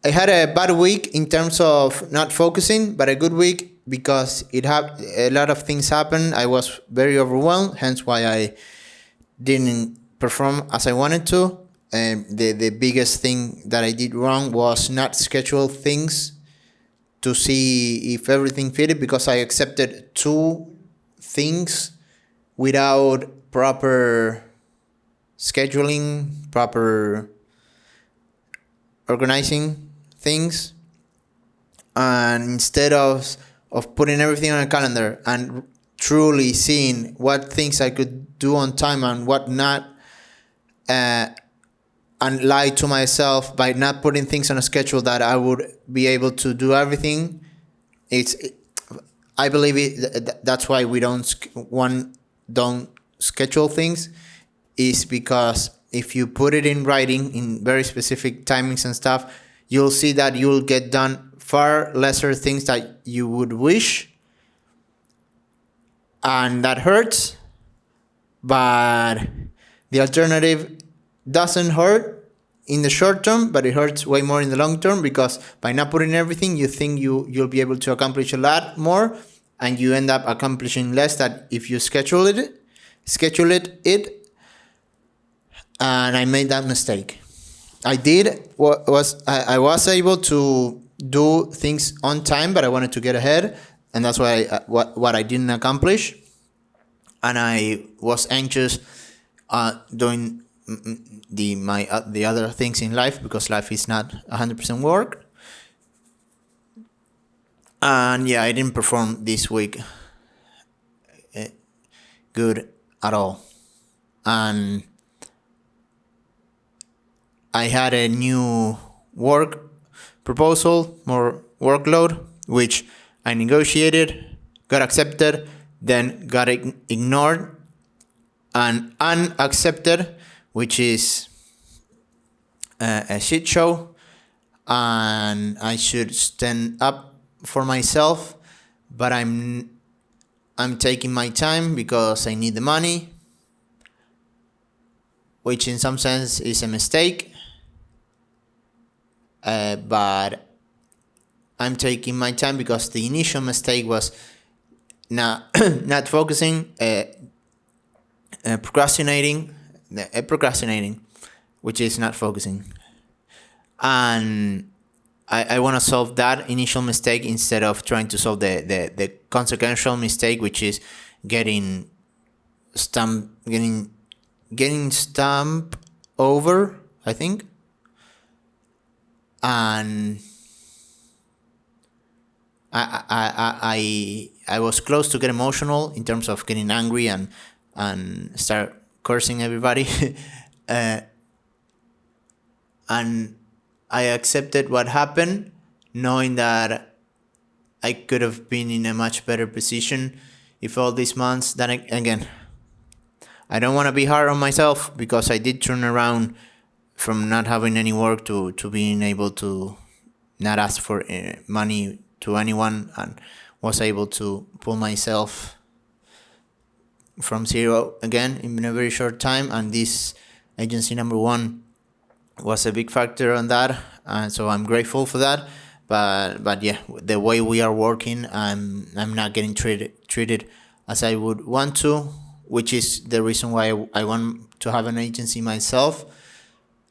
I had a bad week in terms of not focusing, but a good week because it had a lot of things happen. I was very overwhelmed, hence why I didn't perform as I wanted to. And the biggest thing that I did wrong was not schedule things to see if everything fitted, because I accepted two things without proper scheduling, proper organizing things. And instead of putting everything on a calendar and truly seeing what things I could do on time and what not, and lie to myself by not putting things on a schedule that I would be able to do everything. I believe that's why we don't schedule things, is because if you put it in writing in very specific timings and stuff, you'll see that you'll get done far lesser things that you would wish, and that hurts. But the alternative doesn't hurt in the short term, but it hurts way more in the long term, because by not putting everything, you think you'll be able to accomplish a lot more, and you end up accomplishing less than if you schedule it. And I made that mistake. I was able to do things on time, but I wanted to get ahead, and that's why what I didn't accomplish. And I was anxious doing the other things in life, because life is not 100% work. And yeah, I didn't perform this week good at all. And I had a new work proposal, more workload, which I negotiated, got accepted, then got ignored, and unaccepted, which is a shit show. And I should stand up for myself, but I'm taking my time because I need the money, which in some sense is a mistake. But I'm taking my time because the initial mistake was not focusing, procrastinating, which is not focusing. And I want to solve that initial mistake instead of trying to solve the consequential mistake, which is getting stumped over, I think. And I was close to get emotional in terms of getting angry and start cursing everybody. And I accepted what happened, knowing that I could have been in a much better position if all these months. Then again, I don't want to be hard on myself, because I did turn around from not having any work to being able to not ask for money to anyone, and was able to pull myself from zero again in a very short time. And this agency number one was a big factor on that, and so I'm grateful for that. But yeah, the way we are working, I'm not getting treated as I would want to, which is the reason why I want to have an agency myself,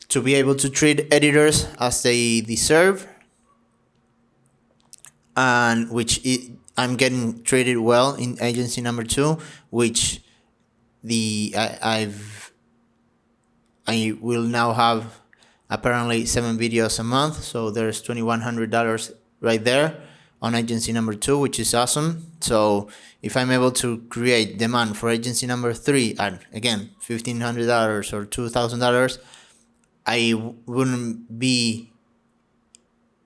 to be able to treat editors as they deserve, and I'm getting treated well in agency number two, which I will now have apparently 7 videos a month, so there's $2,100 right there on agency number 2, which is awesome. So if I'm able to create demand for agency number 3 at, again, $1,500 or $2,000, I wouldn't be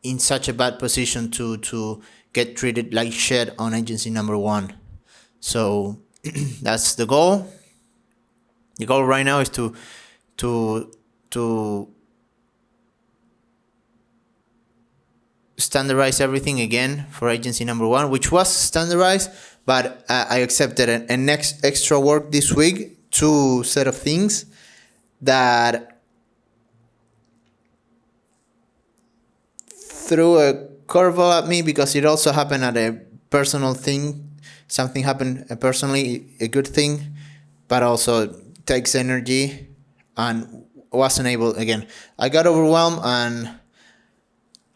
in such a bad position to get treated like shit on agency number 1. So that's the goal. The goal right now is to standardize everything again for agency number 1, which was standardized, but I accepted an next extra work this week, 2 set of things threw a curveball at me because it also happened at a personal thing. Something happened personally, a good thing, but also takes energy, and wasn't able again. I got overwhelmed, and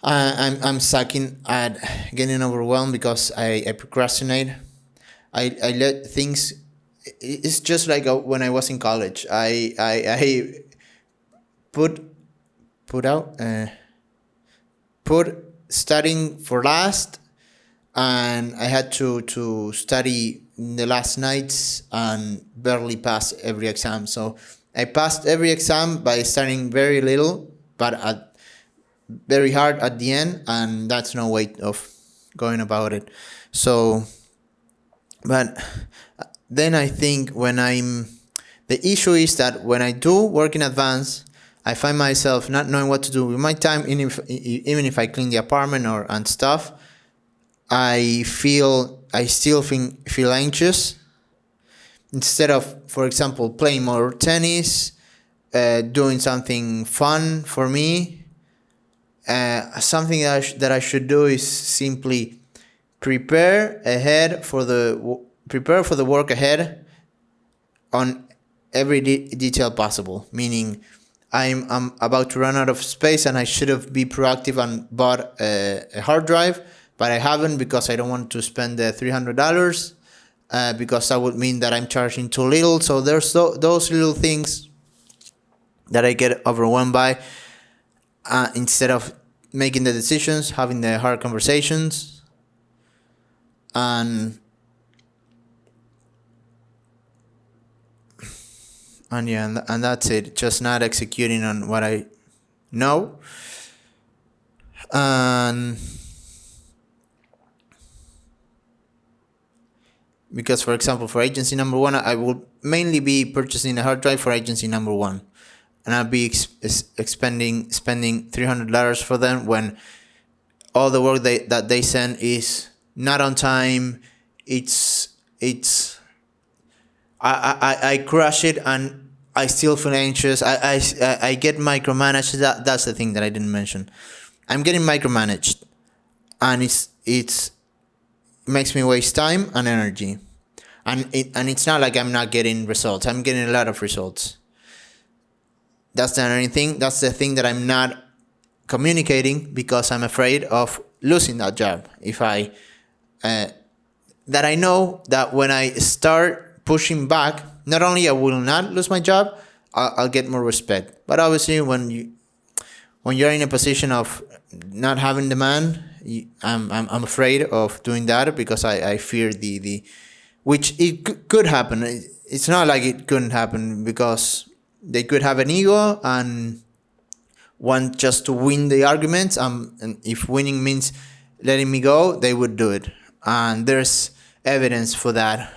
I'm sucking at getting overwhelmed because I procrastinate. I let things. It's just like when I was in college. I put put out put studying for last, and I had to study in the last nights and barely pass every exam. So I passed every exam by studying very little, but very hard at the end, and that's no way of going about it. So, but then I think the issue is that when I do work in advance, I find myself not knowing what to do with my time, even if I clean the apartment and stuff. I still feel anxious. Instead of, for example, playing more tennis, doing something fun for me, something that I should do is simply prepare for the work ahead on every detail possible. Meaning, I'm about to run out of space, and I should have been proactive and bought a hard drive, but I haven't because I don't want to spend the $300, because that would mean that I'm charging too little. So there's those little things that I get overwhelmed by, instead of making the decisions, having the hard conversations, and yeah, and that's it. Just not executing on what I know. And because, for example, for agency number one, I will mainly be purchasing a hard drive for agency number one, and I'll be spending $300 for them when all the work that they send is not on time. I crush it, and I still feel anxious. I get micromanaged. That's the thing that I didn't mention. I'm getting micromanaged, and it makes me waste time and energy, and it's not like I'm not getting results. I'm getting a lot of results. That's the only thing. That's the thing that I'm not communicating, because I'm afraid of losing that job. If I that I know that when I start pushing back, not only I will not lose my job, I'll get more respect. But obviously, when you're in a position of not having demand, I'm afraid of doing that, because I fear the which it could happen. It's not like it couldn't happen, because they could have an ego and want just to win the arguments. And if winning means letting me go, they would do it. And there's evidence for that.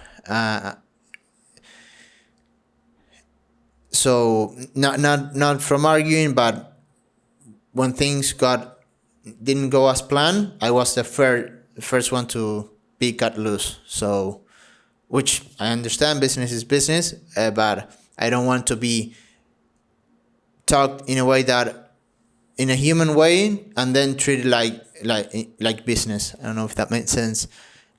So not from arguing, but when things didn't go as planned, I was the first one to be cut loose. So, which I understand, business is business, but I don't want to be talked in a way in a human way, and then treated like business. I don't know if that makes sense.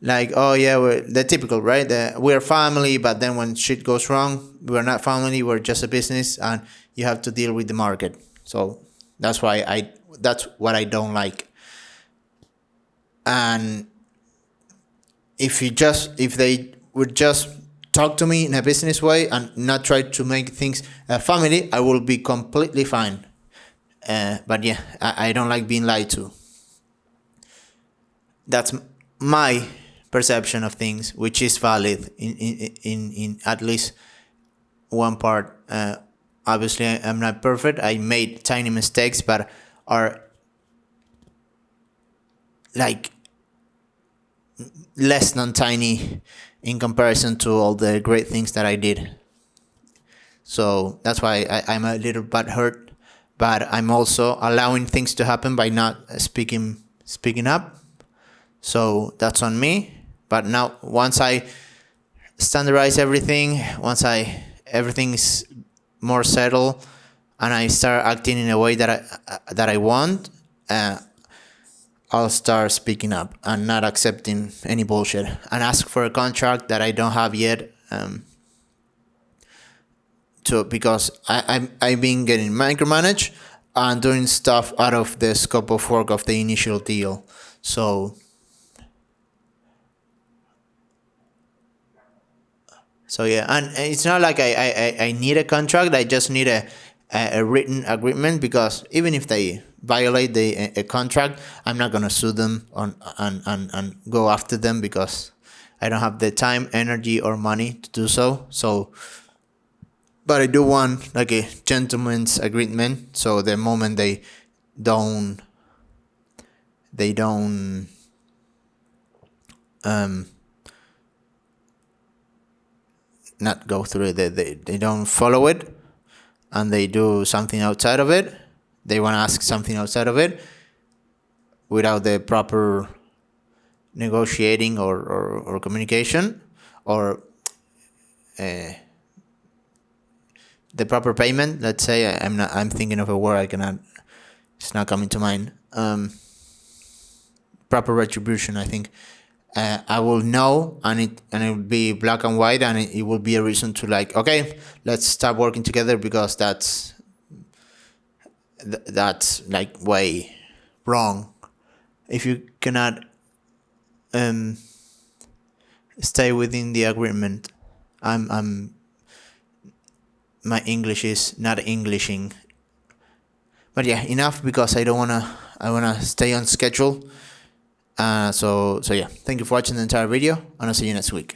Like, oh yeah, we're the typical, right? We're family, but then when shit goes wrong, we're not family. We're just a business, and you have to deal with the market. So that's that's what I don't like. And if they would just talk to me in a business way and not try to make things a family, I will be completely fine. But yeah, I don't like being lied to. That's my perception of things, which is valid in at least one part. Obviously, I'm not perfect. I made tiny mistakes, but are like less than tiny in comparison to all the great things that I did. So that's why I'm a little bit hurt, but I'm also allowing things to happen by not speaking up. So that's on me. But now, once I standardize everything, everything is more settled, and I start acting in a way that I want, I'll start speaking up and not accepting any bullshit and ask for a contract that I don't have yet. Because I've been getting micromanaged and doing stuff out of the scope of work of the initial deal. So yeah, and it's not like I need a contract. I just need a written agreement, because even if they violate a contract, I'm not gonna sue them and go after them, because I don't have the time, energy, or money to do so. So, but I do want like a gentleman's agreement. So the moment don't they don't not go through it, they don't follow it, and they do something outside of it, they want to ask something outside of it without the proper negotiating or communication, or the proper payment. Let's say I'm thinking of a word, I cannot, it's not coming to mind. Proper retribution, I think. I will know, and it will be black and white, and it will be a reason to, like, okay, let's start working together, because that's like way wrong. If you cannot stay within the agreement, my English is not Englishing. But yeah, enough, because I wanna stay on schedule. So yeah, thank you for watching the entire video, and I'll see you next week.